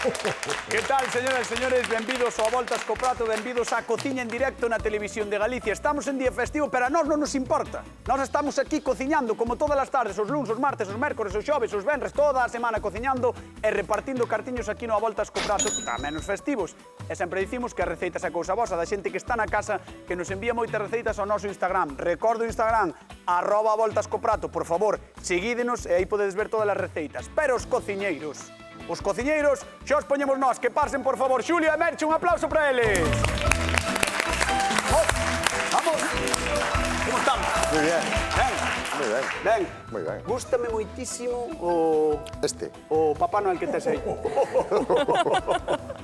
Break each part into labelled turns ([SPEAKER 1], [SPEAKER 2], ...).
[SPEAKER 1] Que tal, señoras e señores? Benvidos ao Voltas co Prato, benvidos á cociña en directo na Televisión de Galicia. Estamos en día festivo, pero a nós non nos importa. Nós estamos aquí cociñando, como todas as tardes, os luns, os martes, os mércores, os xoves, os venres, toda a semana cociñando e repartindo cartiños aquí no Voltas co Prato, tamén os festivos. E sempre dicimos que a receita é cousa vosa, da xente que está na casa, que nos envía moitas receitas ao noso Instagram. Recordo o Instagram, @voltascoprato, por favor, seguídenos e aí podedes ver todas as receitas. Pero os cociñeiros, xa os poñemos nós, que pasen, por favor. Xulio e Merche, un aplauso para eles. Vamos. Como estamos?
[SPEAKER 2] Muy bien.
[SPEAKER 1] Ben.
[SPEAKER 2] Muy bien.
[SPEAKER 1] Ben.
[SPEAKER 2] Muy ben.
[SPEAKER 1] Gústame moitísimo o Papá Noel que tes aí.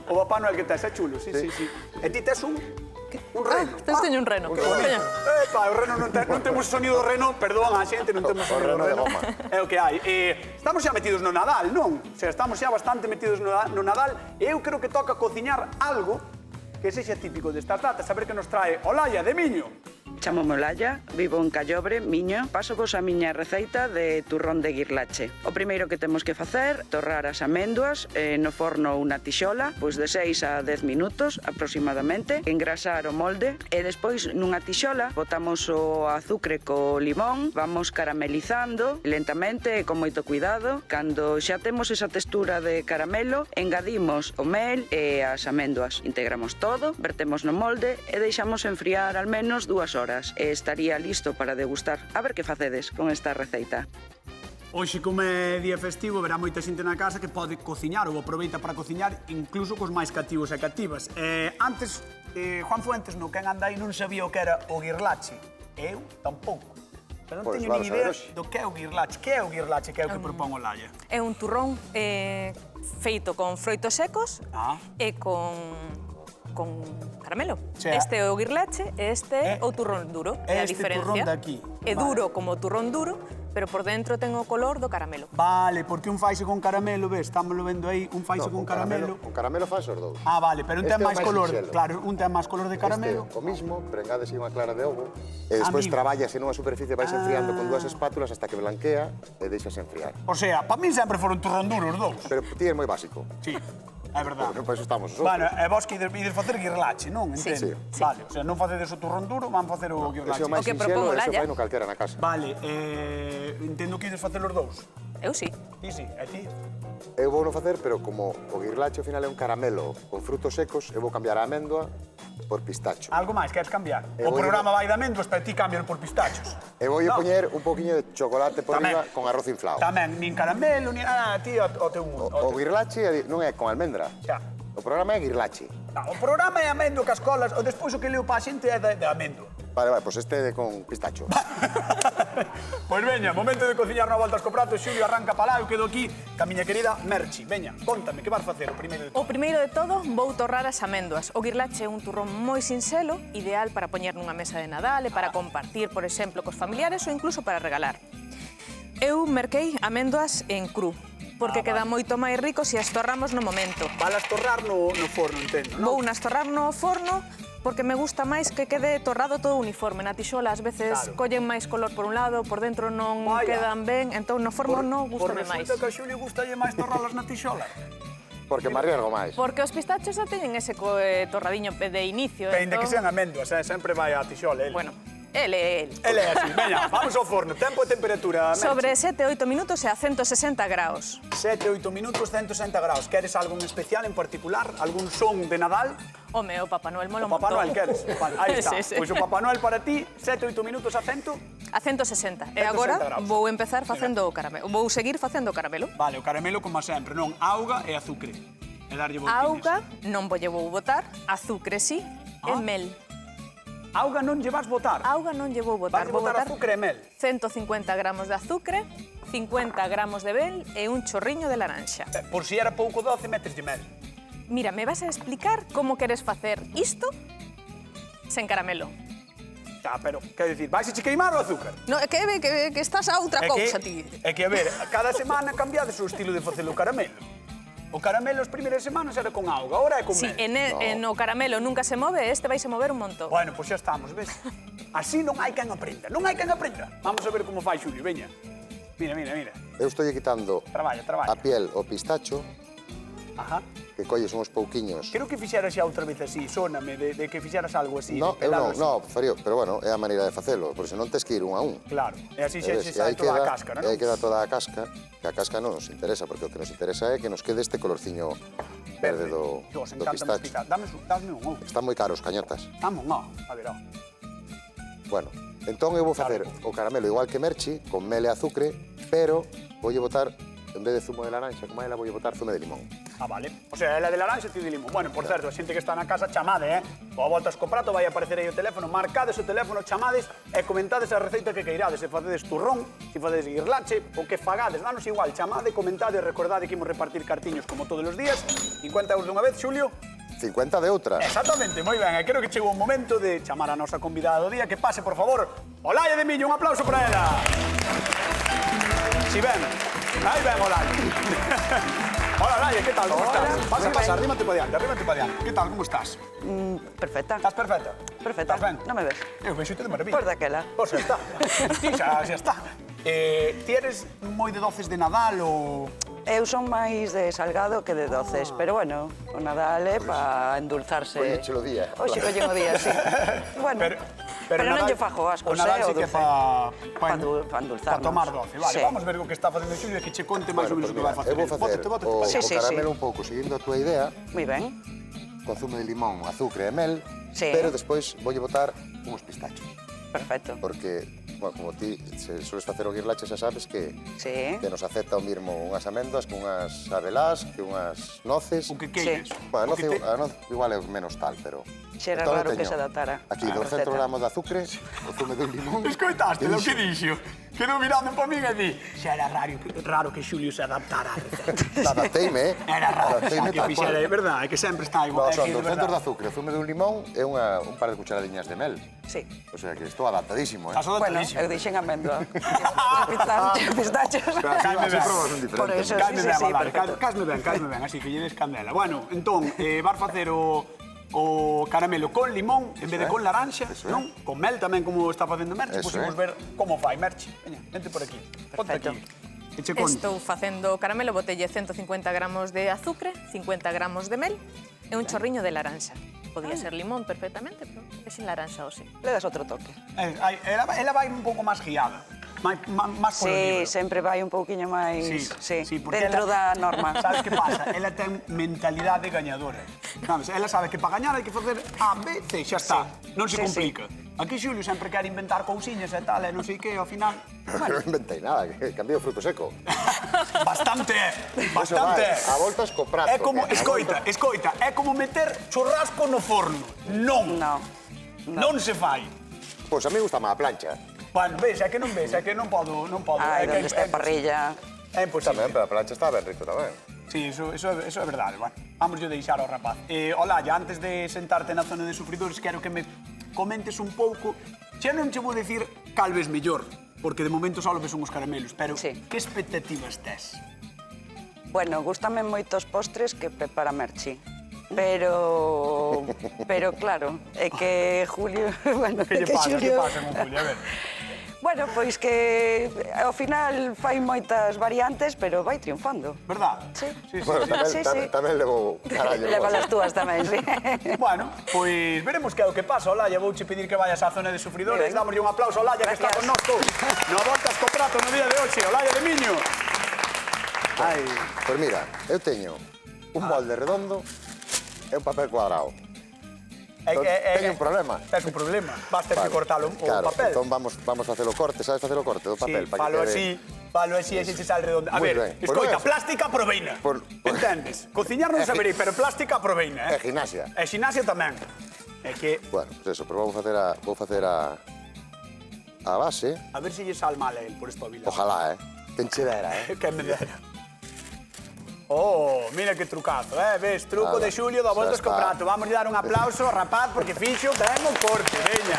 [SPEAKER 1] O Papá Noel que tes, é chulo, sí. E ti tes un reno.
[SPEAKER 3] Teño un reno.
[SPEAKER 1] Epa, o reno non temos sonido do reno, perdón a xente, non temos sonido do reno. É o que hai. Estamos xa metidos no Nadal, non? O sea, estamos xa bastante metidos no Nadal e eu creo que toca cociñar algo que sexa típico destas datas, a ver que nos trae Olaya de Miño.
[SPEAKER 4] Chámome Olaya, vivo en Callobre, Miño. Paso vos a miña receita de turrón de guirlache. O primeiro que temos que facer, torrar as améndoas no forno unha tixola, pois de 6 a 10 minutos aproximadamente, engrasar o molde e despois nunha tixola botamos o azucre co limón, vamos caramelizando lentamente e con moito cuidado. Cando xa temos esa textura de caramelo, engadimos o mel e as améndoas. Integramos todo, vertemos no molde e deixamos enfriar al menos 2 horas. E estaría listo para degustar. A ver que facedes con esta receita.
[SPEAKER 1] Hoxe, como é día festivo, verá moita xente na casa que pode cociñar ou aproveita para cociñar incluso cos máis cativos e cativas. Antes, Juan Fuentes, no quen anda aí, non sabía o que era o guirlache. Eu tampouco. Pero non teño nin idea do que é o guirlache. Que é o guirlache que é o que propón Olaya?
[SPEAKER 3] É un turrón feito con froitos secos e con caramelo. Este é o guirlache e este é o turrón duro. É a diferencia.
[SPEAKER 1] Este turrón de aquí.
[SPEAKER 3] É duro como o turrón duro, pero por dentro ten o color do caramelo.
[SPEAKER 1] Vale, porque un faise con caramelo, ves, estámoslo vendo aí, un faise con caramelo.
[SPEAKER 2] Con caramelo faz os dous.
[SPEAKER 1] Ah, vale, pero un ten máis color. Claro, un ten máis color de caramelo.
[SPEAKER 2] Este o mismo, pero engades unha clara de ovo e despois traballas en unha superficie, vais enfriando con 2 espátulas hasta que blanquea e deixas enfriar.
[SPEAKER 1] O sea, para min sempre foron turrón duro os dous.
[SPEAKER 2] Pero ti é moi básico.
[SPEAKER 1] Sí. É verdade.
[SPEAKER 2] Por eso estamos nosotros.
[SPEAKER 1] Bueno, e vos que ides facer guirlache, non? Entendo.
[SPEAKER 3] Sí.
[SPEAKER 1] Vale, o sea, non facedes o turrón duro, van facer o guirlache.
[SPEAKER 2] Ese é o máis sinxelo, ese vai no calquera na casa.
[SPEAKER 1] Vale, entendo que ides facer os dous.
[SPEAKER 3] Eu sí.
[SPEAKER 1] Sí, e ti?
[SPEAKER 2] Eu vou no facer, pero como o guirlache ao final é un caramelo con frutos secos, eu vou cambiar a améndoa por pistacho.
[SPEAKER 1] Algo máis, queres cambiar? O programa vai de améndoas, pero ti cambian por pistachos.
[SPEAKER 2] E vou poñer un poquinho de chocolate por riba con arroz inflado.
[SPEAKER 1] Tamén, nin caramelo, nin nada, ti o teu mundo.
[SPEAKER 2] O guirlache non é con almendra.
[SPEAKER 1] Xa.
[SPEAKER 2] O programa é guirlache.
[SPEAKER 1] O programa é amendo cas colas, o despois o que leo pa xente é de amendo.
[SPEAKER 2] Vale, pois este é con pistacho.
[SPEAKER 1] Pois veña, momento de cociñar na Voltas co Prato. Xulio arranca pa lá, eu quedo aquí ca miña querida Merchi. Veña, contame, que vas facer o primeiro de todo?
[SPEAKER 3] O primeiro de todo vou torrar as améndoas. O guirlache é un turrón moi sinxelo, ideal para poñer nunha mesa de Nadal e para compartir, por exemplo, cos familiares ou incluso para regalar. Eu merquei améndoas en cru, porque queda moito máis rico se as torramos no momento.
[SPEAKER 1] Valas torrar no forno, entendo, non?
[SPEAKER 3] Vou nas torrar no forno porque me gusta máis que quede torrado todo uniforme. Na tixola ás veces collen máis color por un lado, por dentro non quedan ben, entón no forno non gustame máis.
[SPEAKER 1] Por resulta que a Xulio gustalle máis torralas na tixola.
[SPEAKER 2] Porque me arriesgo máis.
[SPEAKER 3] Porque os pistachos xa teñen ese torradiño de inicio.
[SPEAKER 1] Pende que sean améndoas, sempre vai a tixola, el.
[SPEAKER 3] Bueno, el é el.
[SPEAKER 1] El é así, veña, vamos ao forno. Tempo e temperatura, Merchi.
[SPEAKER 3] Sobre 7-8 minutos e a 160 graus.
[SPEAKER 1] 7-8 minutos, 160 graus. Queres algo en especial, en particular? Algún son de Nadal?
[SPEAKER 3] Home, o Papá Noel mola un
[SPEAKER 1] montón. O Papá Noel queres? Vale, aí está.
[SPEAKER 3] Sí.
[SPEAKER 1] Pois o Papá Noel para ti, 7-8 minutos a 100?
[SPEAKER 3] A 160. E agora vou empezar facendo o caramelo. Vou seguir facendo o caramelo.
[SPEAKER 1] Vale, o caramelo como sempre, non? Auga e azucre. E darlle voltines.
[SPEAKER 3] Auga non vou botar, azucre sí, e mel.
[SPEAKER 1] Auga non lle vas botar?
[SPEAKER 3] Auga non lle vou botar.
[SPEAKER 1] Vas botar azucre e mel?
[SPEAKER 3] 150 gramos de azucre, 50 gramos de mel e un chorriño de laranxa.
[SPEAKER 1] Por si era pouco doce, metes de mel.
[SPEAKER 3] Mira, me vas a explicar como queres facer isto sen caramelo.
[SPEAKER 1] Xa, pero, quero dicir, vais a che queimar o azúcar?
[SPEAKER 3] No, é que estás a outra cousa, ti.
[SPEAKER 1] É que, a ver, cada semana cambiades o estilo de facer o caramelo. O caramelo as primeiras semanas era con auga, agora é con mel.
[SPEAKER 3] Si, no caramelo nunca se move, este vai se mover un montón.
[SPEAKER 1] Bueno, pois xa estamos, ves? Así non hai quen aprenda, non hai quen aprenda. Vamos a ver como fai Xulio, veña. Mira.
[SPEAKER 2] Eu estou quitando
[SPEAKER 1] Traballa.
[SPEAKER 2] a piel o pistacho,
[SPEAKER 1] Ajá.
[SPEAKER 2] que que colles uns pouquiños.
[SPEAKER 1] Creo que fixeras xa outra vez así, sóname, de que fixeras algo así.
[SPEAKER 2] No, eu non, faría, pero bueno, é a maneira de facelo, porque senón tes que ir un a un.
[SPEAKER 1] Claro, e así se sabe toda a cáscara, non?
[SPEAKER 2] E aí queda toda a casca, que a casca non nos interesa, porque o que nos interesa é que nos quede este colorciño verde do pistacho.
[SPEAKER 1] Dame un,
[SPEAKER 2] Están moi caros, cañotas.
[SPEAKER 1] Dame un, a ver,
[SPEAKER 2] Bueno, entón eu vou facer o caramelo igual que Merchi, con mel e azucre, pero voulle botar, en vez de zumo de laranxa, como ela, voulle botar zumo de limón.
[SPEAKER 1] Ah, vale. O sea, ela de laranxa e ti de limón. Bueno, por certo, a xente que está na casa, chamade, O a voltas co prato, vai aparecer aí o teléfono, marcades o teléfono, chamades e comentades a receita que queirades. Se facedes turrón, se facedes guirlache, o que fagades, danos igual, chamade, comentade, recordade que imos repartir cartiños como todos os días. 50 euros dunha vez, Xulio.
[SPEAKER 2] 50 de outra.
[SPEAKER 1] Exactamente, moi ben. E creo que chegou o momento de chamar a nosa convidada do día. Que pase, por favor, Olaya de Miño. Un aplauso para ela. Si ven. Aí ven, Olaya. Hola, Olaya, que tal? Como estás? Pasa, arrímate para diante, Que tal, como estás?
[SPEAKER 5] Perfecta.
[SPEAKER 1] Estás perfecta?
[SPEAKER 5] Perfecta.
[SPEAKER 1] Estás ben?
[SPEAKER 5] Non me ves?
[SPEAKER 1] Eu vexo-te de maravilla.
[SPEAKER 5] Pois daquela.
[SPEAKER 1] Pois xa está. Ti xa está. Ti eres moi de doces de Nadal ou...
[SPEAKER 5] Eu son máis de salgado que de doces, pero bueno, o Nadal é para endulzarse.
[SPEAKER 2] Colleche o día.
[SPEAKER 5] Oxe, collen o día, sí. Bueno, pero non lle fajo ascos,
[SPEAKER 1] o Nadal sí que
[SPEAKER 5] dulce.
[SPEAKER 1] pa
[SPEAKER 5] endulzarnos.
[SPEAKER 1] Para tomar doce. Vale,
[SPEAKER 5] Sí.
[SPEAKER 1] vamos ver o que está facendo Xulio e que che conte máis ou menos o que vai facer.
[SPEAKER 2] Eu vou facer o
[SPEAKER 5] Sí, sí,
[SPEAKER 2] caramelo
[SPEAKER 5] sí.
[SPEAKER 2] un pouco, seguindo a túa idea,
[SPEAKER 5] Moi ben.
[SPEAKER 2] con zumo de limón, azucre e mel,
[SPEAKER 5] Sí.
[SPEAKER 2] pero despois voulle botar uns pistachos.
[SPEAKER 5] Perfecto.
[SPEAKER 2] Porque, bueno, como ti se sueles facer o guirlache, xa sabes que
[SPEAKER 5] Sí.
[SPEAKER 2] nos acepta o mismo unhas amendoas, que unhas abelás, que unhas noces.
[SPEAKER 1] O que queires.
[SPEAKER 2] Bueno,
[SPEAKER 1] O que te-
[SPEAKER 2] a noz igual é menos tal, pero...
[SPEAKER 5] Xera
[SPEAKER 2] Entón,
[SPEAKER 5] raro que
[SPEAKER 2] teño
[SPEAKER 5] se adaptara
[SPEAKER 2] Aquí,
[SPEAKER 5] á
[SPEAKER 2] 200
[SPEAKER 5] receta.
[SPEAKER 2] gramos de azucre, o zumo de limón...
[SPEAKER 1] Escoitaste lo que dixo? Que non mirando para min e di xa era raro que Xulio se adaptara á receta.
[SPEAKER 2] Adapteime,
[SPEAKER 1] Era raro,
[SPEAKER 2] adapteime
[SPEAKER 1] que
[SPEAKER 2] tal
[SPEAKER 1] fixera, é
[SPEAKER 2] cual.
[SPEAKER 1] verdade, que sempre está
[SPEAKER 2] No,
[SPEAKER 1] igual.
[SPEAKER 2] son
[SPEAKER 1] que
[SPEAKER 2] 200 de azúcar, o zumo de un limón e un par de cucharadiñas de mel.
[SPEAKER 5] Sí.
[SPEAKER 2] O sea que estou adaptadísimo,
[SPEAKER 1] Estás
[SPEAKER 5] Bueno,
[SPEAKER 1] adaptadísimo.
[SPEAKER 5] eu dixen amendua. Pistachos.
[SPEAKER 1] Caime ben.
[SPEAKER 5] Por eso, sí,
[SPEAKER 1] Caime
[SPEAKER 5] sí,
[SPEAKER 1] ben,
[SPEAKER 5] sí,
[SPEAKER 1] Olaya,
[SPEAKER 5] perfecto.
[SPEAKER 1] casme ben, así que lle des candela. Bueno, entón, vas facer o caramelo con limón en vez de
[SPEAKER 2] é.
[SPEAKER 1] con laranxa,
[SPEAKER 2] Eso é.
[SPEAKER 1] non? Con mel tamén, como está facendo Merchi,
[SPEAKER 2] Eso
[SPEAKER 1] pois imos
[SPEAKER 2] é.
[SPEAKER 1] ver como fai Merchi. Veña, vente por aquí. Ponte
[SPEAKER 5] Perfecto.
[SPEAKER 1] aquí. Que che conte.
[SPEAKER 3] Estou facendo caramelo, botelle 150 gramos de azúcar, 50 gramos de mel e un chorriño de laranxa. Podía ser limón perfectamente, pero é sin laranxa ou sí.
[SPEAKER 5] Le das outro toque.
[SPEAKER 1] Ela vai un pouco máis guiada. Máis por o libro.
[SPEAKER 5] Sí, sempre vai un pouquiño máis
[SPEAKER 1] porque
[SPEAKER 5] dentro
[SPEAKER 1] ela-
[SPEAKER 5] da norma.
[SPEAKER 1] Sabes que pasa? Ela ten mentalidade gañadora. Sabes? Ela sabe que para gañar hai que facer A, B, C, xa está. Non se
[SPEAKER 5] Sí,
[SPEAKER 1] complica. Aquí Xulio sempre quer inventar cousiñas e tal, e non sei que, ao final...
[SPEAKER 2] Non inventei nada, que cambiei o fruto seco.
[SPEAKER 1] Bastante é,
[SPEAKER 2] Eso
[SPEAKER 1] bastante
[SPEAKER 2] vai,
[SPEAKER 1] é.
[SPEAKER 2] a voltas co prato.
[SPEAKER 1] É como,
[SPEAKER 2] que a
[SPEAKER 1] escoita, é como meter churrasco no forno. Non,
[SPEAKER 5] No.
[SPEAKER 1] non se fai.
[SPEAKER 2] Pois a mí gusta má a plancha.
[SPEAKER 1] Bueno, ves, é que non podo.
[SPEAKER 5] Ai,
[SPEAKER 1] é que
[SPEAKER 5] donde está a parrilla.
[SPEAKER 1] É imposible.
[SPEAKER 2] Tamén, pero a plancha está ben rico tamén.
[SPEAKER 1] Sí, eso é verdade. Bueno, vamos yo deixar ao rapaz. Olaya, antes de sentarte na zona de sufridores, quero que me comentes un pouco. Xa non che vou dicir cal ves mellor, porque de momento só ves unhos caramelos, pero
[SPEAKER 5] Sí.
[SPEAKER 1] que expectativas tes?
[SPEAKER 5] Bueno, gústame moitos postres que prepara Merchi. Pero claro, é que Julio, bueno,
[SPEAKER 1] Que lle
[SPEAKER 5] é que
[SPEAKER 1] pasa? Que
[SPEAKER 5] Xulio.
[SPEAKER 1] pasa con Julio? A ver.
[SPEAKER 5] Bueno, pois que ao final fai moitas variantes, pero vai triunfando.
[SPEAKER 1] Verdad?
[SPEAKER 5] Sí.
[SPEAKER 2] Bueno, tamén levo carallo.
[SPEAKER 5] Leva as túas tamén, sí.
[SPEAKER 1] Bueno, pois veremos que é o que pasa. Olaya, vouche pedir que vayas á zona de sufridores.
[SPEAKER 5] Muy ben.
[SPEAKER 1] Dámoslle un aplauso a Olaya, que está
[SPEAKER 5] Gracias.
[SPEAKER 1] connosco. No voltas co prato no día de hoxe. Olaya de Miño. Ai,
[SPEAKER 2] Pois mira, eu teño un molde redondo e un papel cuadrado. Teño un problema.
[SPEAKER 1] Tes un problema. Vas ter que
[SPEAKER 2] Vale.
[SPEAKER 1] cortalo o
[SPEAKER 2] Claro,
[SPEAKER 1] papel.
[SPEAKER 2] entón vamos a hacer o corte, sabes facer o corte do papel?
[SPEAKER 1] Sí,
[SPEAKER 2] para que
[SPEAKER 1] falo así, e se che sale redondo. A
[SPEAKER 2] Muy
[SPEAKER 1] ver,
[SPEAKER 2] ben. Pues
[SPEAKER 1] escoita,
[SPEAKER 2] non é-
[SPEAKER 1] plástica proveína. Entendes? Cociñar non
[SPEAKER 2] É
[SPEAKER 1] saberei, pero plástica proveína,
[SPEAKER 2] É gimnasia.
[SPEAKER 1] E xinasia tamén. É que,
[SPEAKER 2] Bueno, pues eso, pero vou facer a base.
[SPEAKER 1] a ver se lle sal mal a él por espabilar.
[SPEAKER 2] Ojalá, que enchedera,
[SPEAKER 1] Que me dera. Oh, mira que trucazo, ves? Truco
[SPEAKER 2] Nada,
[SPEAKER 1] de Xulio da
[SPEAKER 2] xa
[SPEAKER 1] Voltas co
[SPEAKER 2] está.
[SPEAKER 1] Prato. Vamos dar un aplauso ao rapaz porque fixo ben o corte, veña.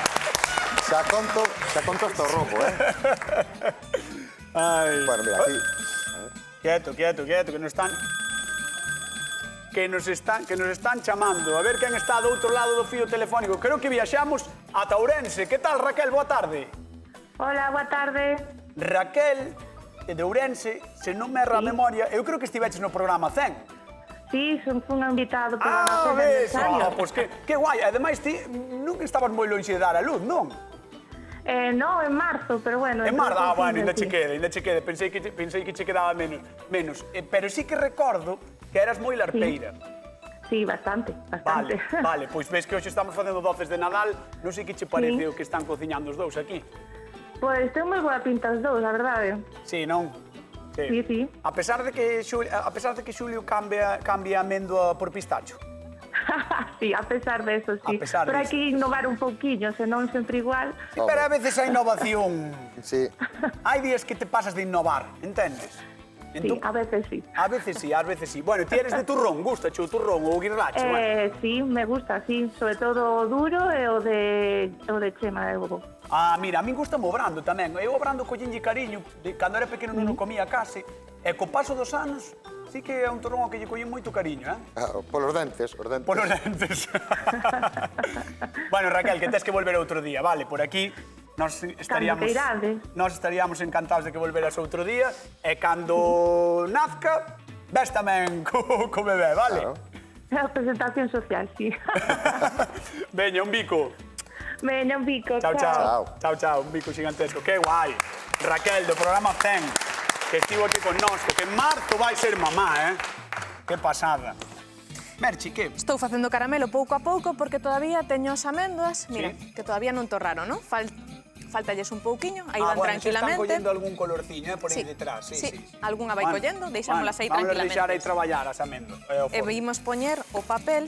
[SPEAKER 2] Xa conto hasta o rojo,
[SPEAKER 1] Ai.
[SPEAKER 2] Bueno, mira, aquí...
[SPEAKER 1] Quieto, que nos están chamando. A ver quen está do outro lado do fío telefónico. Creo que viaxamos ata Ourense. Que tal, Raquel? Boa tarde.
[SPEAKER 6] Hola, boa tarde.
[SPEAKER 1] Raquel, de Ourense, se non me erra a memoria, eu creo que estiveches no programa 100.
[SPEAKER 6] Sí, fun invitado para
[SPEAKER 1] Ah,
[SPEAKER 6] nosa
[SPEAKER 1] ves?
[SPEAKER 6] aniversario.
[SPEAKER 1] Pois que guai. Ademais, ti nunca estabas moi lonxe de dar a luz, non?
[SPEAKER 6] No, en marzo, pero bueno.
[SPEAKER 1] En marzo, bueno, ainda
[SPEAKER 6] sí.
[SPEAKER 1] che quede. Pensei que che quedaba menos. Pero sí que recordo que eras moi larpeira.
[SPEAKER 6] Sí, bastante.
[SPEAKER 1] Vale, pois ves que hoxe estamos facendo doces de Nadal, non sei que che parece o que están cociñando os dous aquí.
[SPEAKER 6] Pois ten moi boa pinta os dous, a verdade.
[SPEAKER 1] Sí, non?
[SPEAKER 6] Sí.
[SPEAKER 1] A pesar de que Xulio cambia a amêndoa por pistacho.
[SPEAKER 6] Sí, a pesar de eso, sí.
[SPEAKER 1] A pesar
[SPEAKER 6] Pero hai
[SPEAKER 1] diso.
[SPEAKER 6] que innovar un pouquiño, senón sempre igual.
[SPEAKER 1] Sí, pero a veces a innovación...
[SPEAKER 2] Sí.
[SPEAKER 1] Hai días que te pasas de innovar, entendes?
[SPEAKER 6] Sí, a veces sí.
[SPEAKER 1] A veces sí. Bueno, ti eres de turrón, gustache o turrón ou o guirlache? Bueno.
[SPEAKER 6] Sí, me gusta, sí. Sobre todo o duro e o de chema de ovo.
[SPEAKER 1] Ah, mira, a min gusta o brando tamén. Eu o brando collenlle cariño, cando era pequeno non o comía case, e co paso dos anos, sí que é un turrón ao que lle collín moito cariño, eh?
[SPEAKER 2] Polos dentes, os dentes.
[SPEAKER 1] Polos dentes. Bueno, Raquel, que tes que volver outro día, vale? Por aquí nos estaríamos encantados de que volveras outro día e cando nazca, ves tamén co bebé, vale?
[SPEAKER 2] Claro.
[SPEAKER 6] A presentación social, sí.
[SPEAKER 1] Veña, un bico.
[SPEAKER 6] Veña, un bico,
[SPEAKER 1] Chao, un bico gigantesco. Que guai. Raquel, do programa 100, que estivo aquí con nós, que en marzo vai ser mamá, eh? Que pasada. Merchi, que?
[SPEAKER 3] Estou facendo caramelo pouco a pouco porque todavía teño as améndoas, mira,
[SPEAKER 1] Sí.
[SPEAKER 3] que todavía non torraron, non? Faltalles un pouquiño, aí van
[SPEAKER 1] Bueno, se están
[SPEAKER 3] tranquilamente.
[SPEAKER 1] collendo algún colorciño, por aí
[SPEAKER 3] Sí,
[SPEAKER 1] detrás. Sí.
[SPEAKER 3] algunha vai collendo, deixámolas aí
[SPEAKER 1] Vamos a deixar aí
[SPEAKER 3] tranquilamente.
[SPEAKER 1] traballar as améndoas.
[SPEAKER 3] E vimos poñer o papel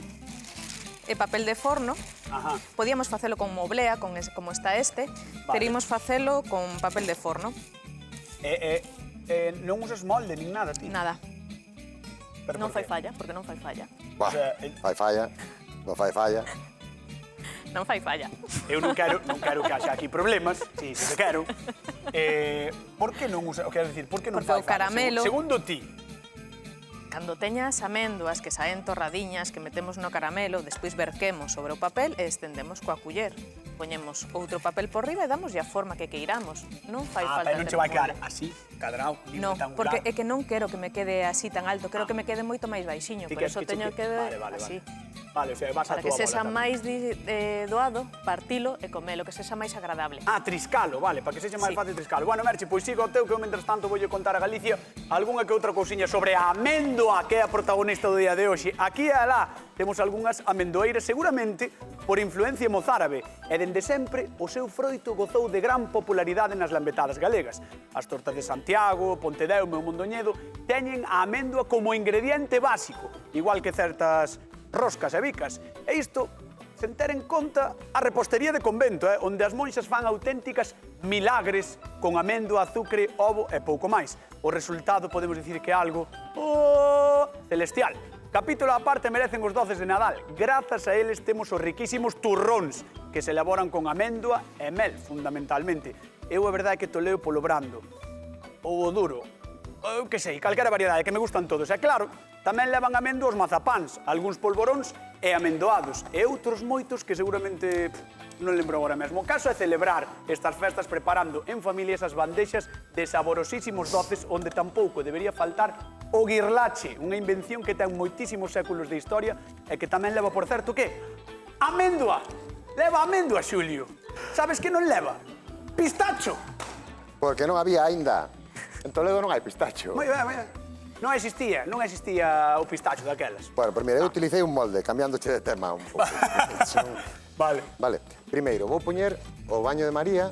[SPEAKER 3] de forno.
[SPEAKER 1] Ajá.
[SPEAKER 3] Podíamos facelo con moblea, como está este, pero imos facelo con papel de forno.
[SPEAKER 1] Non usas molde nin nada, ti?
[SPEAKER 3] Nada,
[SPEAKER 1] Pero
[SPEAKER 3] non
[SPEAKER 1] por
[SPEAKER 3] fai
[SPEAKER 1] qué?
[SPEAKER 3] falla, porque non fai falla.
[SPEAKER 2] Buah,
[SPEAKER 1] sea,
[SPEAKER 2] fai falla, non fai falla.
[SPEAKER 3] Non fai falla.
[SPEAKER 1] Eu non quero que haxa aquí problemas, sí que quero. Por que non usa, quero dicir, por que non
[SPEAKER 3] Porque
[SPEAKER 1] fai
[SPEAKER 3] o caramelo-
[SPEAKER 1] Segundo ti.
[SPEAKER 3] Cando teñas améndoas que saen torradiñas, que metemos no caramelo, despois verquemos sobre o papel e estendemos coa culler. Poñemos outro papel por riba e damos a forma que queiramos. Non fai falta
[SPEAKER 1] Pero non
[SPEAKER 3] ter
[SPEAKER 1] che vai
[SPEAKER 3] molde.
[SPEAKER 1] quedar así, cadrado, ni
[SPEAKER 3] No,
[SPEAKER 1] rectangular.
[SPEAKER 3] porque é que non quero que me quede así tan alto, quero que me quede moito máis baixiño,
[SPEAKER 1] Ti
[SPEAKER 3] por
[SPEAKER 1] queres
[SPEAKER 3] eso teño que
[SPEAKER 1] Vale.
[SPEAKER 3] así.
[SPEAKER 1] Vale, o sea, vas a
[SPEAKER 3] Para que
[SPEAKER 1] túa bola
[SPEAKER 3] sexa
[SPEAKER 1] tamén.
[SPEAKER 3] máis doado, partilo e comelo, que sexa máis agradable.
[SPEAKER 1] Ah, triscalo, vale, para que sexa máis
[SPEAKER 3] Sí.
[SPEAKER 1] fácil triscalo. Bueno, Merchi, pois sigo o teu, que eu, mentres tanto, voulle contar a Galicia algunha que outra cousiña sobre a améndoa, que é a protagonista do día de hoxe. Aquí e alá temos algunhas amendoeiras, seguramente por influencia mozárabe, e dende sempre o seu froito gozou de gran popularidade nas lambetadas galegas. As tortas de Santiago, Pontedeume ou Mondoñedo teñen a améndoa como ingrediente básico, igual que certas roscas e bicas. E isto, sen ter en conta a repostería de convento, onde as monxas fan auténticas milagres con améndoa, azucre, ovo e pouco máis. O resultado podemos dicir que é algo celestial. Capítulo aparte merecen os doces de Nadal. Grazas a eles temos os riquísimos turróns que se elaboran con améndoa e mel, fundamentalmente. Eu a verdade é que toleo polo brando ou o duro, eu que sei, calquera variedade, que me gustan todos. E claro, tamén levan améndoa os mazapáns, algúns polvoróns e amendoados, e outros moitos que seguramente non lembro agora mesmo. O caso é celebrar estas festas preparando en familia esas bandexas de saborosísimos doces onde tampouco debería faltar o guirlache, unha invención que ten moitísimos séculos de historia e que tamén leva, por certo, que? Améndoa! Leva améndoa, Xulio! Sabes que non leva? Pistacho!
[SPEAKER 2] Porque non había aínda. En Toledo non hai pistacho.
[SPEAKER 1] Moi ben. Non existía o pistacho daquelas.
[SPEAKER 2] Bueno, pues mira, eu utilicei un molde, cambiándoche de tema un pouco.
[SPEAKER 1] Vale.
[SPEAKER 2] Vale, primeiro vou poñer o baño de María.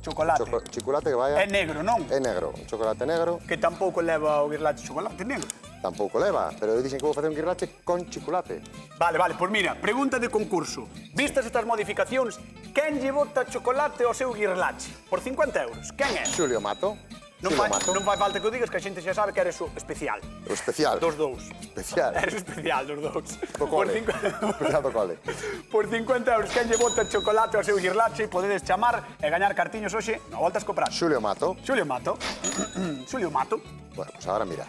[SPEAKER 1] Chocolate.
[SPEAKER 2] Chocolate que vaya...
[SPEAKER 1] É negro, non?
[SPEAKER 2] É negro, un chocolate negro.
[SPEAKER 1] Que tampouco leva o guirlache chocolate negro.
[SPEAKER 2] Tampouco leva, pero dixen que vou facer un guirlache con chocolate.
[SPEAKER 1] Vale, pois mira, pregunta de concurso. Vistas estas modificacións, quen lle bota chocolate ao seu guirlache? Por 50 euros. Quen é?
[SPEAKER 2] Xulio Mato.
[SPEAKER 1] Non fai falta que o digas, que a xente xa sabe que eres o especial.
[SPEAKER 2] O especial.
[SPEAKER 1] Dos dous.
[SPEAKER 2] Especial.
[SPEAKER 1] Eres especial dos dous.
[SPEAKER 2] Do cole. Especial do cole.
[SPEAKER 1] Por 50 euros, quen lle bota chocolate ao seu guirlache, podedes chamar e gañar cartiños hoxe na Volta a Escoprato.
[SPEAKER 2] Xulio Mato.
[SPEAKER 1] Xulio Mato. Xulio Mato.
[SPEAKER 2] Bueno, pues ahora mira,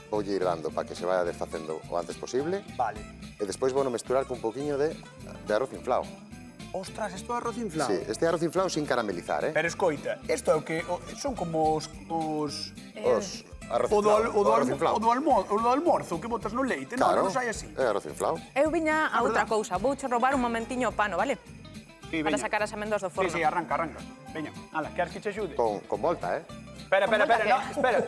[SPEAKER 2] voulle ir dando para que se vaya desfacendo o antes posible.
[SPEAKER 1] Vale.
[SPEAKER 2] E despois vou mesturar con un poquinho de arroz inflao.
[SPEAKER 1] Ostras, isto é arroz inflado.
[SPEAKER 2] Sí, este arroz inflao sin caramelizar,
[SPEAKER 1] Pero escoita, isto é o que... Son como os
[SPEAKER 2] Arroz
[SPEAKER 1] O
[SPEAKER 2] inflado.
[SPEAKER 1] do almorzo que botas no leite, non,
[SPEAKER 2] Claro,
[SPEAKER 1] non sai así.
[SPEAKER 2] é arroz inflado.
[SPEAKER 3] Eu viña a outra
[SPEAKER 1] verdad.
[SPEAKER 3] cousa. Vouche roubar un momentiño o pano, vale?
[SPEAKER 1] Sí,
[SPEAKER 3] Para
[SPEAKER 1] veña.
[SPEAKER 3] sacar as amendoas do forno.
[SPEAKER 1] Sí, arranca. Veña, ala, queres que te axude?
[SPEAKER 2] Con volta,
[SPEAKER 1] Espera,
[SPEAKER 3] Con volta
[SPEAKER 1] no,
[SPEAKER 3] que?
[SPEAKER 1] espera.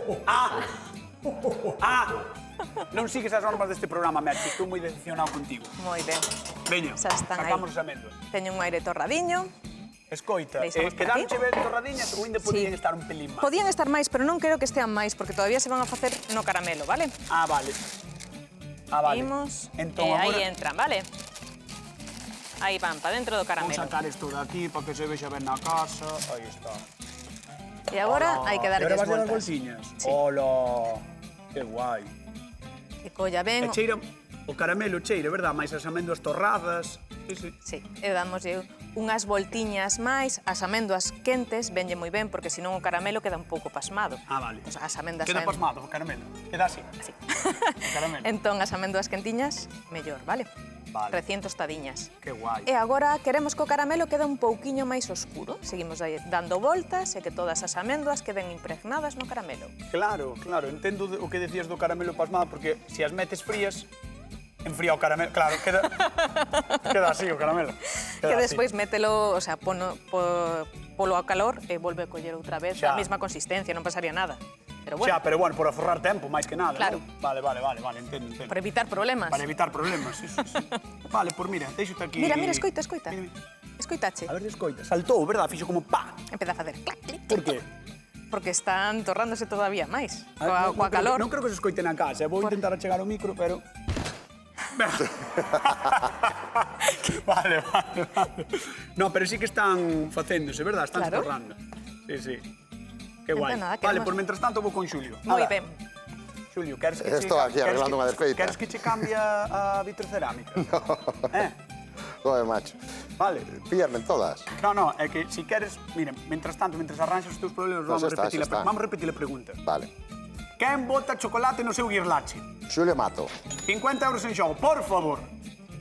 [SPEAKER 1] Non sigues as normas deste programa, Merche, estou moi decepcionado contigo.
[SPEAKER 3] Moi ben.
[SPEAKER 1] Veña,
[SPEAKER 3] Xa están aí.
[SPEAKER 1] sacamos os amendoas.
[SPEAKER 3] Teño un aire torradiño.
[SPEAKER 1] Escoita,
[SPEAKER 3] Deixamos por
[SPEAKER 1] quedaronche
[SPEAKER 3] aquí.
[SPEAKER 1] ben torradiñas ou ainda podían estar un pelín máis?
[SPEAKER 3] Podían estar máis, pero non quero que estean máis, porque todavía se van a facer no caramelo, vale?
[SPEAKER 1] Vale.
[SPEAKER 3] Imos,
[SPEAKER 1] Entón,
[SPEAKER 3] e aí
[SPEAKER 1] agora
[SPEAKER 3] entran, vale? Aí van, para dentro do
[SPEAKER 1] vou
[SPEAKER 3] caramelo.
[SPEAKER 1] sacar isto de aquí para que se vexa ben na casa. Aí está.
[SPEAKER 3] E agora hai que darlles
[SPEAKER 1] E agora vas dar as
[SPEAKER 3] voltas.
[SPEAKER 1] bolsiñas?
[SPEAKER 3] Sí.
[SPEAKER 1] Hola, que guai.
[SPEAKER 3] Que colla ben.
[SPEAKER 1] E cheira, o caramelo cheira, verdad? Mais as amendoas torradas. Sí.
[SPEAKER 3] Sí, e damoslle unhas voltiñas máis, as amendoas quentes venlle moi ben, porque senón o caramelo queda un pouco pasmado.
[SPEAKER 1] Vale.
[SPEAKER 3] Pues as amendas
[SPEAKER 1] Queda
[SPEAKER 3] saen-
[SPEAKER 1] pasmado o caramelo. Queda así.
[SPEAKER 3] Así.
[SPEAKER 1] caramelo.
[SPEAKER 3] Entón, as amendoas quentiñas, mellor, vale?
[SPEAKER 1] Vale.
[SPEAKER 3] Recién tostadiñas.
[SPEAKER 1] Que guai.
[SPEAKER 3] E agora queremos que o caramelo quede un pouquiño máis oscuro. Seguimos aí dando voltas e que todas as amendoas queden impregnadas no caramelo.
[SPEAKER 1] Claro, entendo o que decías do caramelo pasmado, porque se as metes frías, enfría o caramelo. Claro, queda así o caramelo.
[SPEAKER 3] Que
[SPEAKER 1] Queda así.
[SPEAKER 3] despois mételo, o sea, polo ao calor e volve a coller outra vez
[SPEAKER 1] Xa.
[SPEAKER 3] a mesma consistencia, non pasaría nada. Pero bueno,
[SPEAKER 1] Xa, pero bueno, por aforrar tempo, máis que nada,
[SPEAKER 3] Claro.
[SPEAKER 1] non? Vale, entendo.
[SPEAKER 3] para evitar problemas.
[SPEAKER 1] Para evitar problemas, sí. Vale, pues mira, deixote aquí...
[SPEAKER 3] Mira, escoita.
[SPEAKER 1] Mira.
[SPEAKER 3] Escoitache.
[SPEAKER 1] A ver se escoita. Saltou, verdad? Fixo como pa.
[SPEAKER 3] Empeza a facer clac, clic,
[SPEAKER 1] Por qué?
[SPEAKER 3] porque están torrándose todavía máis.
[SPEAKER 1] Ah,
[SPEAKER 3] Coa calor.
[SPEAKER 1] Non creo que se escoite na casa, vou intentar achegar o micro, pero... vale. No, pero sí que están facéndose, verdad? Están
[SPEAKER 3] Claro.
[SPEAKER 1] torrando. Sí. Que guai.
[SPEAKER 3] Nada,
[SPEAKER 1] Vale,
[SPEAKER 3] queremos-
[SPEAKER 1] pues mientras tanto vou con Xulio.
[SPEAKER 3] Moi
[SPEAKER 1] Ala.
[SPEAKER 3] ben.
[SPEAKER 1] Xulio, queres que
[SPEAKER 2] Estou aquí arreglando unha desfeita.
[SPEAKER 1] Queres que che cambie a vitrocerámica?
[SPEAKER 2] Joder, macho.
[SPEAKER 1] Vale.
[SPEAKER 2] Píllame todas.
[SPEAKER 1] No, é que si queres, mira, mientras tanto, mientras arranxas os teus problemas,
[SPEAKER 2] Pues
[SPEAKER 1] vamos
[SPEAKER 2] xa está.
[SPEAKER 1] vamos a repetir a pregunta.
[SPEAKER 2] Vale.
[SPEAKER 1] Quen bota chocolate no seu guirlache?
[SPEAKER 2] Xulio Mato.
[SPEAKER 1] 50 euros en xogo, por favor.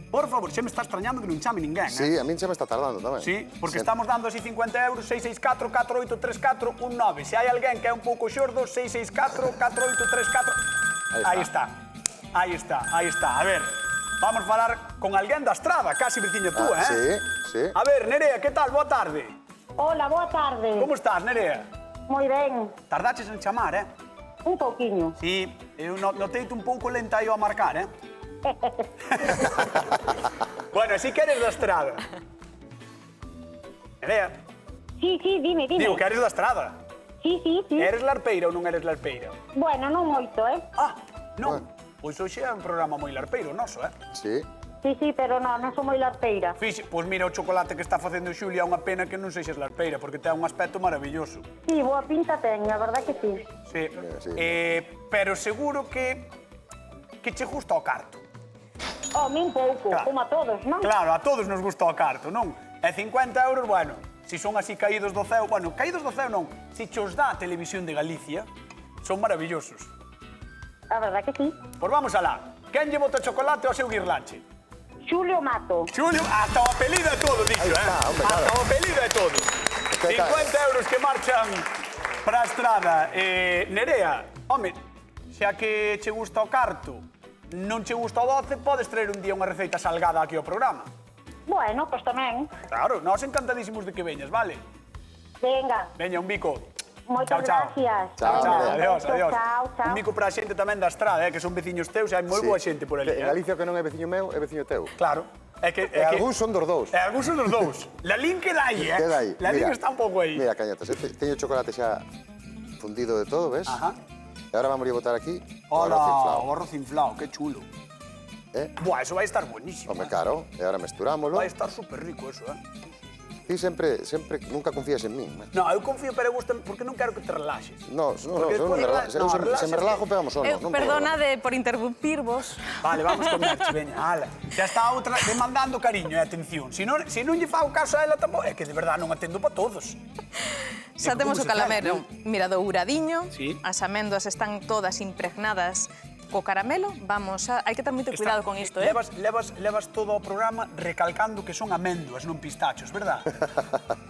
[SPEAKER 1] Por favor, xe me está extrañando que non chame ninguén,
[SPEAKER 2] Sí, a min xa me está tardando tamén.
[SPEAKER 1] Sí, porque estamos dando así 50 euros, 664 4834 19. Se hai alguén que é un pouco xordo, 664 4834. Aí está. A ver, vamos falar con alguén da Estrada, casi veciña tú,
[SPEAKER 2] Sí.
[SPEAKER 1] A ver, Nerea, que tal? Boa tarde.
[SPEAKER 6] Hola, boa tarde.
[SPEAKER 1] Como estás, Nerea?
[SPEAKER 6] Moi ben,
[SPEAKER 1] Tardaches en chamar,
[SPEAKER 6] un pouquiño.
[SPEAKER 1] Sí, eu noteite un pouco lenta aí a marcar, Bueno, si que eres da Estrada. Nerea,
[SPEAKER 6] Sí, dime.
[SPEAKER 1] digo que eres da Estrada.
[SPEAKER 6] Sí.
[SPEAKER 1] Eres larpeira ou non eres larpeira?
[SPEAKER 6] Bueno, non moito,
[SPEAKER 1] Non. Pois hoxe é un programa moi larpeiro, noso,
[SPEAKER 2] Sí.
[SPEAKER 6] Sí, pero non sou moi larpeira.
[SPEAKER 1] Pois mira o chocolate que está facendo Xulia, é unha pena que non sexas larpeira, porque ten un aspecto maravilloso.
[SPEAKER 6] Sí, boa pinta teño, a verdad que sí.
[SPEAKER 1] Sí.
[SPEAKER 2] Sí.
[SPEAKER 1] Pero seguro que che gusta o carto.
[SPEAKER 6] Min pouco,
[SPEAKER 1] Claro.
[SPEAKER 6] como a todos, non?
[SPEAKER 1] Claro, a todos nos gusta o carto, non? E 50 euros, bueno, si son así caídos do ceo, bueno, caídos do ceo non, si che os dá a Televisión de Galicia, son maravillosos.
[SPEAKER 6] A verdad que sí.
[SPEAKER 1] Pois vamos alá. Quen lle bota chocolate ao seu guirlache?
[SPEAKER 6] Xulio Mato.
[SPEAKER 1] Xulio, hasta o apelido é todo, dixo,
[SPEAKER 2] Aí está, hombre, claro.
[SPEAKER 1] Hasta o apelido é todo.
[SPEAKER 2] Que
[SPEAKER 1] 50 euros que marchan para a Estrada. Nerea, home, xa que che gusta o carto, non che gusta o doce, podes traer un día unha receita salgada aquí ao programa.
[SPEAKER 6] Bueno, pois tamén.
[SPEAKER 1] Claro, nós encantadísimos de que veñas, vale?
[SPEAKER 6] Venga,
[SPEAKER 1] Veña, un bico.
[SPEAKER 6] moitas gracias.
[SPEAKER 2] Chao,
[SPEAKER 6] Venga,
[SPEAKER 1] Adiós,
[SPEAKER 6] besos,
[SPEAKER 1] adiós.
[SPEAKER 6] Chao.
[SPEAKER 1] Un bico para a xente tamén da Estrada, que son veciños teus, e hai moi boa xente por ali.
[SPEAKER 2] En Galicia o que non é veciño meu, é veciño teu.
[SPEAKER 1] Claro. É que
[SPEAKER 2] algúns son dos dous.
[SPEAKER 1] E algúns son dos dous. La lin queda aí,
[SPEAKER 2] Queda aí.
[SPEAKER 1] La lin
[SPEAKER 2] Mira,
[SPEAKER 1] está un pouco aí.
[SPEAKER 2] Mira, cañetas, teño chocolate xa fundido de todo, ves?
[SPEAKER 1] Ajá.
[SPEAKER 2] E ahora vamos a botar aquí o
[SPEAKER 1] Hola,
[SPEAKER 2] arroz inflado.
[SPEAKER 1] o arroz inflado, que chulo. Buah, eso vai estar buenísimo.
[SPEAKER 2] Home, claro. E ahora mesturámoslo.
[SPEAKER 1] Vai estar super rico eso,
[SPEAKER 2] Ti sempre, nunca confías en min.
[SPEAKER 1] No, eu confío, pero gusta, porque non quero que te relaxes.
[SPEAKER 2] No,
[SPEAKER 1] Porque
[SPEAKER 2] eu non
[SPEAKER 1] despois
[SPEAKER 2] me relaxo.
[SPEAKER 1] no,
[SPEAKER 2] Se
[SPEAKER 1] relaxas
[SPEAKER 2] me relajo, pegamos sono.
[SPEAKER 3] Eu,
[SPEAKER 2] non
[SPEAKER 3] perdonade por interrumpirvos.
[SPEAKER 1] Vale, vamos con Merche, veña, ala. Ya está outra demandando cariño e atención. Se non lle fago caso a ela tampouco, é que de verdade non atendo para todos.
[SPEAKER 3] Xa temos o
[SPEAKER 1] como se fai,
[SPEAKER 3] calamero, mira, douradiño,
[SPEAKER 1] Sí.
[SPEAKER 3] as amendoas están todas impregnadas co caramelo vamos a... Hai que ter moito cuidado con isto,
[SPEAKER 1] Levas todo o programa recalcando que son améndoas, non pistachos, verdad?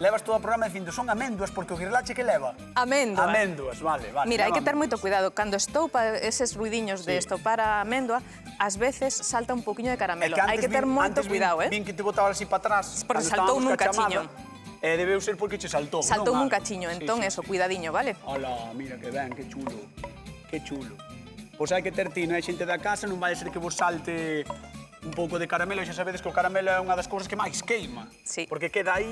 [SPEAKER 1] Levas todo o programa dicindo son améndoas porque o guirlache que leva?
[SPEAKER 3] Améndoa.
[SPEAKER 1] Améndoas, vale.
[SPEAKER 3] Mira, hai que ter moito cuidado. Cando estoupa eses ruidiños de estopar a améndoa, ás veces salta un poquinho de caramelo. Hai que ter moito cuidado,
[SPEAKER 1] Vin que te botabas así para atrás.
[SPEAKER 3] Porque saltou un cachiño.
[SPEAKER 1] Debeu ser porque che saltou.
[SPEAKER 3] Saltou un cachiño, entón eso, cuidadiño, vale?
[SPEAKER 1] Ola, mira que ben, que chulo. Que chulo. Pois hai que ter ti, non é xente da casa, non vai ser que vos salte un pouco de caramelo, xa sabedes que o caramelo é unha das cousas que máis queima.
[SPEAKER 3] Sí.
[SPEAKER 1] Porque queda aí,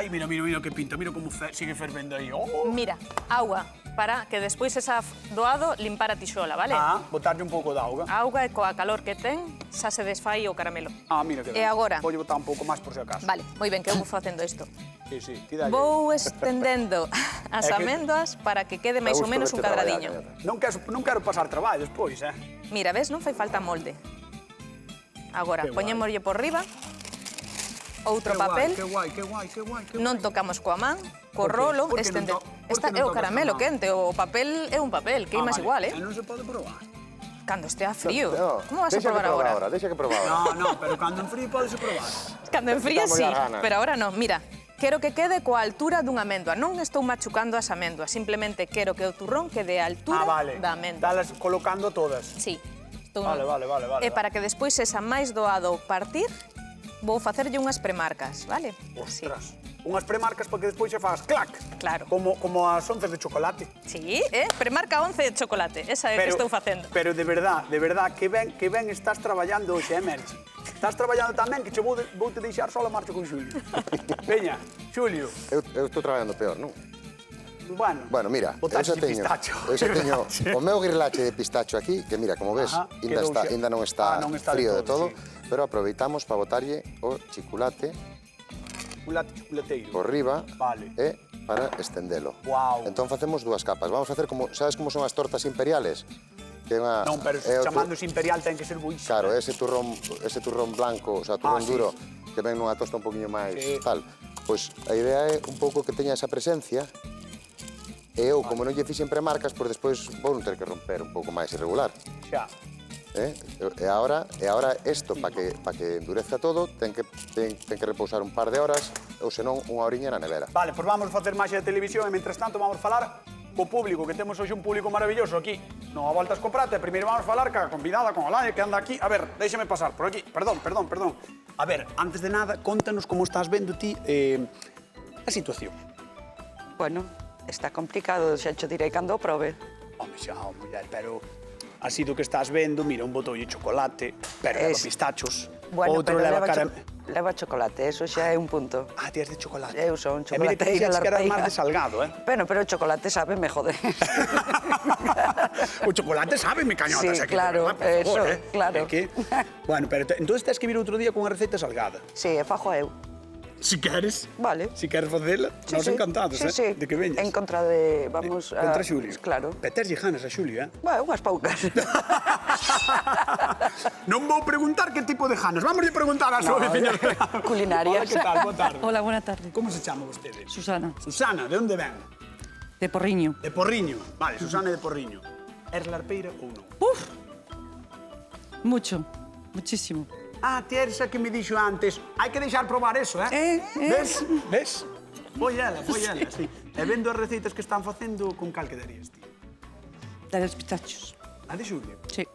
[SPEAKER 1] mira que pinta, mira como sigue fervendo aí. Oh.
[SPEAKER 3] Mira, agua, para que despois esa doado limpar a tixola, vale?
[SPEAKER 1] Botarlle un pouco de auga.
[SPEAKER 3] Auga e coa calor que ten, xa se desfai o caramelo.
[SPEAKER 1] Mira que ben.
[SPEAKER 3] E agora?
[SPEAKER 1] Voulle botar un pouco máis por si acaso.
[SPEAKER 3] Vale, moi ben, que eu vou facendo isto.
[SPEAKER 1] Sí, ti dalle.
[SPEAKER 3] Vou estendendo as améndoas para que quede máis ou menos un cadradiño.
[SPEAKER 1] Non quero pasar traballo despois,
[SPEAKER 3] Mira, ves, non fai falta molde. Agora, poñémoslle por riba outro papel.
[SPEAKER 1] Que guai.
[SPEAKER 3] Non tocamos coa man, co rolo, estende... Esta é o caramelo quente, o papel é un papel, queimas igual,
[SPEAKER 1] Non se pode probar.
[SPEAKER 3] Cando estea frío. Como vas a probar agora?
[SPEAKER 2] Deixa que probar agora.
[SPEAKER 1] No, pero cando enfríe podese probar.
[SPEAKER 3] Cando enfríe sí, pero agora non. Mira, quero que quede coa altura dunha améndoa. Non estou machucando as améndoas, simplemente quero que o turrón quede á altura da améndoa.
[SPEAKER 1] Dalas colocando todas.
[SPEAKER 3] Sí.
[SPEAKER 1] Vale.
[SPEAKER 3] E para que despois esa máis doado partir, vou facerlle unhas premarcas, vale?
[SPEAKER 1] Ostras. Unhas premarcas para que despois se faz clac.
[SPEAKER 3] Claro.
[SPEAKER 1] Como as onces de chocolate.
[SPEAKER 3] Sí, premarca 11 de chocolate. Esa é que estou facendo.
[SPEAKER 1] Pero de verdad, que ben estás traballando hoxe, Merchi? Estás traballando tamén, que che vou te deixar só a marcha con Xulio. Veña, Xulio.
[SPEAKER 2] Eu estou traballando peor, non?
[SPEAKER 1] Bueno,
[SPEAKER 2] mira, eu xa teño o meu guirlache de pistacho aquí, que mira, como ves, ainda non está frío de todo, pero aproveitamos para botarlle o chocolate por riba e para estendelo. Entón facemos dúas capas. Vamos a facer como, sabes como son as tortas imperiales?
[SPEAKER 1] Non, pero chamándose imperial ten que ser buísimo.
[SPEAKER 2] Claro, ese turrón blanco, o sea, turrón duro, que ven nunha tosta un poquinho máis tal. Pois a idea é un pouco que teña esa presencia. E eu, como non lle fixen premarcas, pois despois vou non ter que romper un pouco máis irregular.
[SPEAKER 1] Xa.
[SPEAKER 2] E agora isto, para que endurezca todo, ten que repousar un par de horas, ou senón unha horiña na nevera.
[SPEAKER 1] Vale, pois vamos facer máxia de televisión e, mentres tanto, vamos falar co público, que temos hoxe un público maravilloso aquí no A Voltas co Prato. Primeiro vamos falar ca convidada, con Olaia, que anda aquí. A ver, déxame pasar por aquí. Perdón. A ver, antes de nada, contanos como estás vendo ti a situación.
[SPEAKER 5] Bueno, está complicado, xa cho direi cando o probe.
[SPEAKER 1] Home, xa, muller, pero así do que estás vendo, mira, un botoulle chocolate, pero leva pistachos, outro leva caramelo.
[SPEAKER 5] Leva chocolate, eso xa é un punto.
[SPEAKER 1] Ti és de chocolate.
[SPEAKER 5] Eu son
[SPEAKER 1] mira que
[SPEAKER 5] chocolateira
[SPEAKER 1] dixes que eras máis
[SPEAKER 5] larpeira.
[SPEAKER 1] de salgado,
[SPEAKER 5] Bueno, pero o chocolate sabe, me jode.
[SPEAKER 1] O chocolate sabe, me cañotas.
[SPEAKER 5] Sí, claro, eso, claro.
[SPEAKER 1] Bueno, pero entonces tens que vir outro día con unha receita salgada.
[SPEAKER 5] Sí, e fajo eu.
[SPEAKER 1] Si queres.
[SPEAKER 5] Vale.
[SPEAKER 1] Si queres facela, nos encantados, de que veñas.
[SPEAKER 5] En contra de, vamos a...
[SPEAKER 1] Contra Xulio.
[SPEAKER 5] Claro.
[SPEAKER 1] Peterlle ganas a Xulio,
[SPEAKER 5] Bueno, unhas poucas.
[SPEAKER 1] Non vou preguntar que tipo de ganas, vamos a preguntar a súa veciña.
[SPEAKER 5] Culinarias.
[SPEAKER 1] Hola, que tal? Boa tarde.
[SPEAKER 7] Hola, buena tarde.
[SPEAKER 1] Como se chama vostede?
[SPEAKER 7] Susana,
[SPEAKER 1] Susana, de onde ven?
[SPEAKER 7] de Porriño.
[SPEAKER 1] De Porriño. Vale, Susana de Porriño. Es larpeira ou non?
[SPEAKER 7] Mucho, muchísimo.
[SPEAKER 1] Ti eres a que me dixo antes. Hai que deixar probar eso, Ves? Foi ela, sí. E vendo as receitas que están facendo, con cal quedarías ti?
[SPEAKER 7] De los pistachos.
[SPEAKER 1] A de Xulio?
[SPEAKER 7] Sí.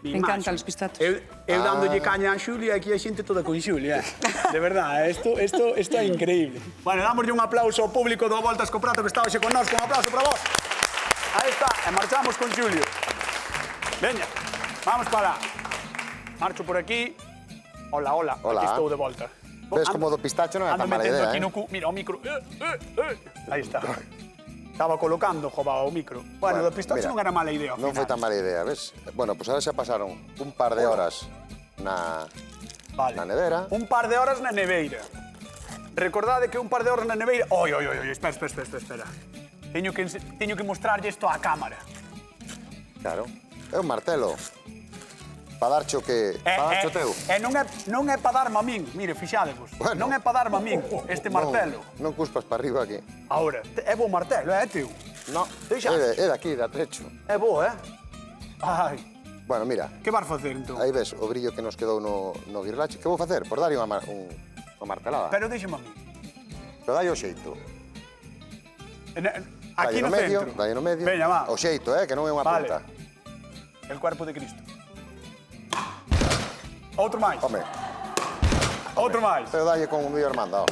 [SPEAKER 7] Me encantan los pistachos.
[SPEAKER 1] Eu dándolle caña a Xulio e aquí hai xente toda con Xulio, De verdade, isto é increíble. Bueno, damoslle un aplauso ao público do A Voltas co Prato que está hoxe con nós. Un aplauso para vos. Aí está, e marchamos con Xulio. Veña, vamos para... Marcho por aquí. Hola, aquí estou de volta.
[SPEAKER 2] Ves como do pistacho non é tan mala idea,
[SPEAKER 1] aquí no cu... Mira, o micro. Aí está. Estaba colocando, jova, o micro. Bueno, do pistacho non era mala idea.
[SPEAKER 2] Non foi tan mala idea, ves? Bueno, pois agora xa pasaron un par de horas na nevera.
[SPEAKER 1] Un par de horas na neveira. Recordade que un par de horas na neveira... Oi, espera. Teño que mostrarlle isto á cámara.
[SPEAKER 2] Claro. É un martelo. Para dar cho que... Para dar cho teu.
[SPEAKER 1] Non é para darme a min. Mire, fixadevos. Non é para darme a min este martelo.
[SPEAKER 2] Non cuspas para arriba aquí.
[SPEAKER 1] Ahora, é bo martelo, é teu?
[SPEAKER 2] No, é daqui, da trecho.
[SPEAKER 1] É bo, Ai.
[SPEAKER 2] Bueno, mira,
[SPEAKER 1] Que vas facer, entón?
[SPEAKER 2] aí ves o brillo que nos quedou no guirlache. Que vou facer? Por darlle unha martelada.
[SPEAKER 1] Pero díxeme a mí.
[SPEAKER 2] Pero dalle o xeito.
[SPEAKER 1] Aquí no centro.
[SPEAKER 2] Dalle no medio.
[SPEAKER 1] Veña, va.
[SPEAKER 2] O xeito, que non é unha
[SPEAKER 1] Vale.
[SPEAKER 2] punta.
[SPEAKER 1] El cuerpo de Cristo. Outro máis.
[SPEAKER 2] Home,
[SPEAKER 1] Outro máis.
[SPEAKER 2] pero dalle con o mío Armando.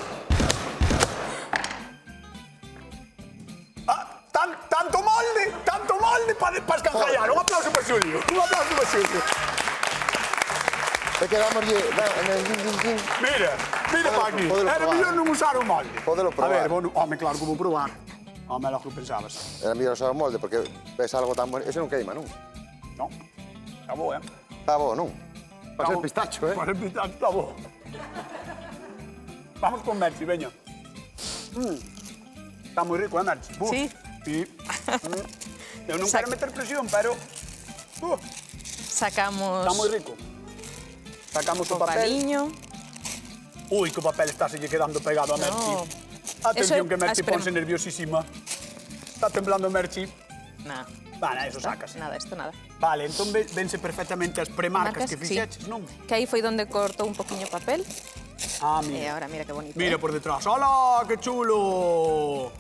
[SPEAKER 1] Tanto molde para escanjallar. Un aplauso para Xulio. Un aplauso para Xulio.
[SPEAKER 2] E quedámoslle...
[SPEAKER 1] Mira para aquí.
[SPEAKER 2] Podelo
[SPEAKER 1] Era
[SPEAKER 2] probar.
[SPEAKER 1] mellor non usar o molde.
[SPEAKER 2] Podelo probar.
[SPEAKER 1] A ver, home, claro que vou probar. Home, lo que pensabas.
[SPEAKER 2] Era mellor usar o molde, porque ves algo tan bonito. Ese non queima, non?
[SPEAKER 1] Non. Está bo,
[SPEAKER 2] Está bo, non? Para ser pistacho,
[SPEAKER 1] Para ser pistacho, está bo. Vamos con Merchi, veña. Está moi rico, Merchi?
[SPEAKER 3] Sí.
[SPEAKER 1] Sí. Eu non quero meter presión, pero...
[SPEAKER 3] Sacamos
[SPEAKER 1] Está moi rico. Sacamos o
[SPEAKER 3] o
[SPEAKER 1] papel.
[SPEAKER 3] paliño.
[SPEAKER 1] Ui, que o papel está se lle quedando pegado a Merchi.
[SPEAKER 3] No.
[SPEAKER 1] Atención
[SPEAKER 3] Eso
[SPEAKER 1] que Merchi
[SPEAKER 3] esperemos.
[SPEAKER 1] ponse nerviosísima. Está temblando Merchi.
[SPEAKER 3] Nada.
[SPEAKER 1] Vale, eso sacas.
[SPEAKER 3] Nada, esto nada.
[SPEAKER 1] Vale, entón vense perfectamente as premarcas
[SPEAKER 3] Marcas,
[SPEAKER 1] que fixeches, non?
[SPEAKER 3] Que aí foi donde cortou un poquinho o papel.
[SPEAKER 1] Ah,
[SPEAKER 3] E
[SPEAKER 1] mira.
[SPEAKER 3] ahora mira que bonito.
[SPEAKER 1] Mira por detrás. ¡Hola, qué chulo!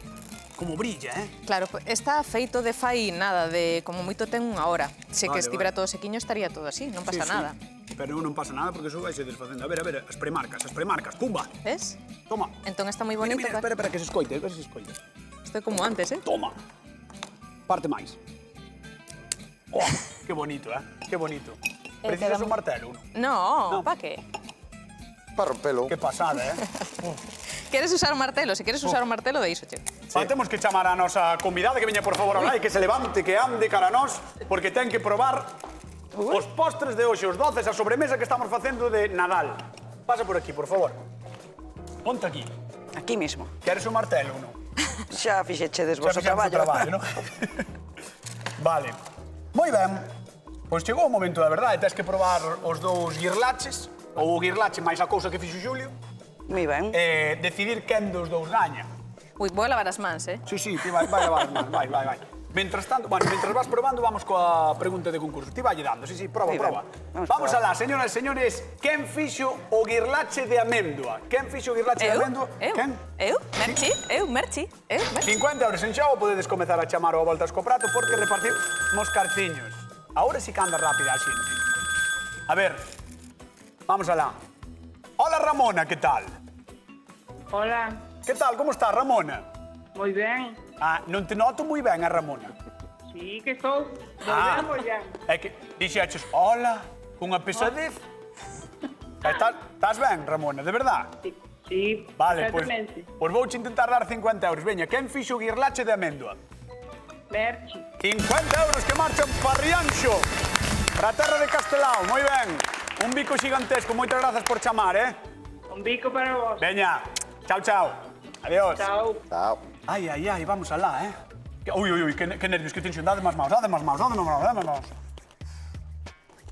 [SPEAKER 1] Como brilla,
[SPEAKER 3] Claro, está feito de fai nada, de como moito ten unha hora. Se que
[SPEAKER 1] Vale,
[SPEAKER 3] estivera todo sequiño estaría todo así, non pasa nada.
[SPEAKER 1] Pero non pasa nada porque eso vai se desfacendo. A ver, as premarcas, pumba.
[SPEAKER 3] Ves?
[SPEAKER 1] Toma.
[SPEAKER 3] Entón está moi
[SPEAKER 1] Mira,
[SPEAKER 3] bonito.
[SPEAKER 1] mira, espera, que se escoite, a ver se escoite.
[SPEAKER 3] Isto é como antes,
[SPEAKER 1] Toma. Parte máis. Oh, qué bonito, Qué bonito. Precisas
[SPEAKER 3] quedamos-
[SPEAKER 1] un martelo, uno.
[SPEAKER 3] No,
[SPEAKER 1] No.
[SPEAKER 3] pa que?
[SPEAKER 2] Para rompelo.
[SPEAKER 1] Qué pasada,
[SPEAKER 3] Queres usar un martelo? Se queres usar un martelo, deixo, che.
[SPEAKER 1] Temos que chamar a nosa convidada que veña por favor a e que se levante, que ande cara a nós, porque ten que probar os postres de hoxe, os doces, a sobremesa que estamos facendo de Nadal. Pasa por aquí, por favor. Ponte aquí.
[SPEAKER 5] Aquí mismo.
[SPEAKER 1] Queres un martelo, non?
[SPEAKER 5] Xa fixechedes vos o
[SPEAKER 1] fixemos o
[SPEAKER 5] traballo.
[SPEAKER 1] non? Vale. Moi ben. Pois chegou o momento da verdade. Tens que probar os dous guirlaches, ou o guirlache máis a cousa que fixo Xulio,
[SPEAKER 5] Moi ben.
[SPEAKER 1] e decidir quen dos dous gaña.
[SPEAKER 3] Ui, vou a lavar as mans,
[SPEAKER 1] Sí, ti vai lavar as mans, vai. Mientras tanto, bueno, mientras vas probando, vamos coa pregunta de concurso. Ti vai dando, sí, proba.
[SPEAKER 5] Moi ben.
[SPEAKER 1] Vamos alá, señoras e señores, quen fixo o guirlache de améndoa? Quen fixo o guirlache de améndoa? Quen?
[SPEAKER 3] Eu? Merchi.
[SPEAKER 1] 50 euros en xogo, podedes comezar a chamar ao Voltas co Prato porque repartimos cartiños. Ahora sí que anda rápida a xente. A ver, vamos alá. Hola, Ramona, que tal?
[SPEAKER 6] Hola,
[SPEAKER 1] Que tal, como está, Ramona?
[SPEAKER 6] moi ben.
[SPEAKER 1] Ah, non te noto moi ben, a Ramona.
[SPEAKER 6] Sí, que estou moi ben.
[SPEAKER 1] É que dixeches, hola, cunha pesadez. Estás ben, Ramona, de verdad?
[SPEAKER 6] Sí,
[SPEAKER 1] Vale, pois
[SPEAKER 6] exactamente.
[SPEAKER 1] vouche intentar dar 50 euros. Veña, quen fixo o guirlache de améndoa?
[SPEAKER 6] Merchi.
[SPEAKER 1] 50 euros que marchan para Rianxo, para a terra de Castelao, moi ben. Un bico xigantesco, moitas grazas por chamar,
[SPEAKER 6] Un bico para vos.
[SPEAKER 1] Veña, chao. Adiós.
[SPEAKER 6] Chao.
[SPEAKER 2] Chao.
[SPEAKER 1] Ai, vamos alá, Ui, que nervios, que tensión. Dade máis maus.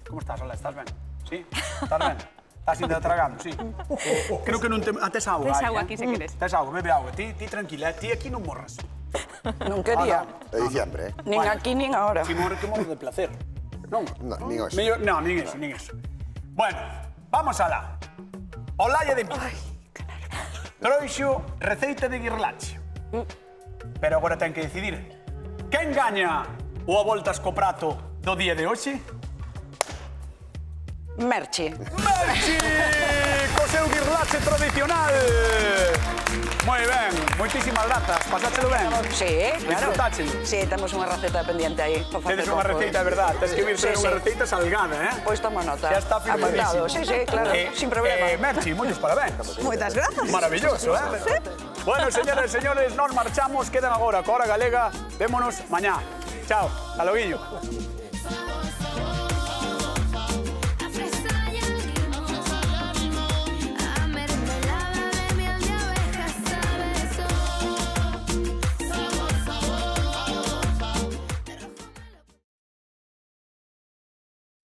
[SPEAKER 1] Como estás, Olá? Estás ben? Sí? Estás ben? Estás ainda tragando, sí? Creo que non te... tes auga,
[SPEAKER 3] Tes
[SPEAKER 1] aí,
[SPEAKER 3] auga aquí, se queres.
[SPEAKER 1] Tes auga, bebe auga. Ti tranquila, ti aquí non morras.
[SPEAKER 5] Non quería.
[SPEAKER 2] De diciembre,
[SPEAKER 5] Nin aquí, nin ahora.
[SPEAKER 1] Si morre, que morre de placer. Non?
[SPEAKER 2] No, nin hoxe.
[SPEAKER 1] No, nin eso. Bueno, vamos alá. Olaya de mí. Trouxo receita de guirlache. Pero agora ten que decidir. Quen gaña o a Voltas co Prato do día de hoxe?
[SPEAKER 5] Merchi.
[SPEAKER 1] Merchi! Co seu guirlache tradicional. Moi ben, moitísimas grazas. Pasáchelo ben?
[SPEAKER 5] Sí, claro.
[SPEAKER 1] Disfrutáchelo.
[SPEAKER 5] Sí, temos unha receta pendiente aí.
[SPEAKER 1] Tedes unha receita de verdad. Tens que vir ser unha receita salgada,
[SPEAKER 5] Pois tomo nota.
[SPEAKER 1] Xa está firmadísimo.
[SPEAKER 5] Apuntado. Sí, claro, sin problema.
[SPEAKER 1] Merchi, moitos parabéns.
[SPEAKER 3] Moitas grazas.
[SPEAKER 1] Maravilloso, Bueno, señores, nos marchamos. Quedan agora coa Hora Galega. Vémonos mañá. Chao, aloguillo.